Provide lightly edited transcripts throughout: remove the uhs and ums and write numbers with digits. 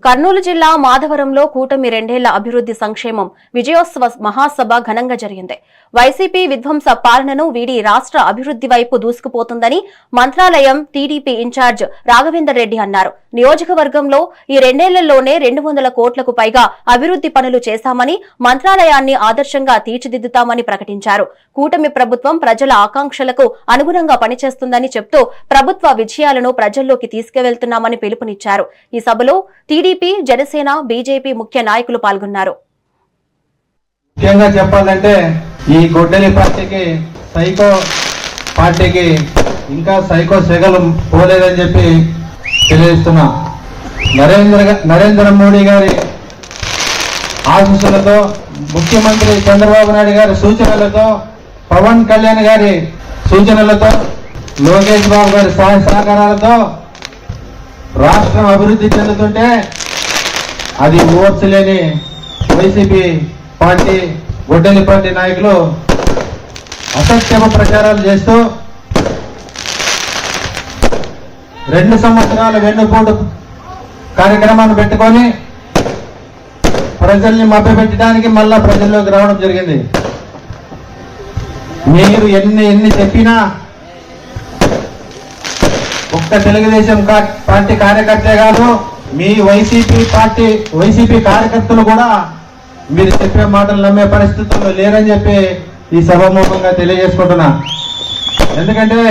కర్నూలు జిల్లా మాధవరంలో కూటమి రెండేళ్ల అభివృద్ధి సంక్షేమం విజయోత్సవ మహాసభ ఘనంగా జరిగింది. వైసీపీ విధ్వంస పాలనను వీడి రాష్ట్ర అభివృద్ధి వైపు దూసుకుపోతుందని మంత్రాలయం టీడీపీ ఇన్ఛార్జ్ రాఘవేందర్ రెడ్డి అన్నారు. నియోజకవర్గంలో ఈ రెండేళ్లలోనే 200 కోట్లకు పైగా అభివృద్ధి పనులు చేశామని, మంత్రాలయాన్ని ఆదర్శంగా తీర్చిదిద్దుతామని ప్రకటించారు. కూటమి ప్రభుత్వం ప్రజల ఆకాంక్షలకు అనుగుణంగా పనిచేస్తుందని చెప్తూ ప్రభుత్వ విజయాలను ప్రజల్లోకి తీసుకువెళ్తున్నామని పిలుపునిచ్చారు. ఈ సభలో టీడీపీ, జనసేన, బీజేపీ ముఖ్య నాయకులు పాల్గొన్నారు. ముఖ్యంగా చెప్పాలంటే ఈ గొడ్డలి పార్టీకి, సైకో పార్టీకి ఇంకా సైకో సెగలు పోలేదని చెప్పి తెలియజేస్తున్నా. నరేంద్ర మోడీ గారి ఆశీస్సులతో, ముఖ్యమంత్రి చంద్రబాబు నాయుడు గారి సూచనలతో, పవన్ కళ్యాణ్ గారి సూచనలతో, లోకేష్ బాబు గారి సహాయ సహకారాలతో రాష్ట్రం అభివృద్ధి చెందుతుంటే అది ఓర్చలేని వైసీపీ పార్టీ, గొడ్డలి పార్టీ నాయకులు అసత్యమ ప్రచారాలు చేస్తూ 2 సంవత్సరాల వెన్నుపోటు కార్యక్రమాన్ని పెట్టుకొని ప్రజల్ని మభ్యపెట్టడానికి మళ్ళా ప్రజల్లోకి రావడం జరిగింది. మీరు ఎన్ని చెప్పినా ఒక్క తెలుగుదేశం పార్టీ కార్యకర్తే కాదు, మీ వైసీపీ కార్యకర్తలు కూడా మీరు చెప్పే మాటలు నమ్మే పరిస్థితుల్లో లేరని చెప్పి ఈ సభాముఖంగా తెలియజేసుకుంటున్నా. ఎందుకంటే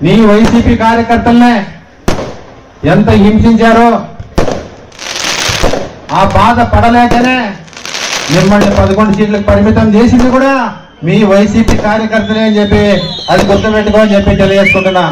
నీ వైసీపీ కార్యకర్తలనే ఎంత హింసించారో ఆ బాధ పడలేకనే మిమ్మల్ని 11 సీట్లకు పరిమితం చేసింది కూడా మీ వైసీపీ కార్యకర్తలే అని చెప్పి అది గుర్తుపెట్టుకోని చెప్పి తెలియజేసుకుంటున్నా.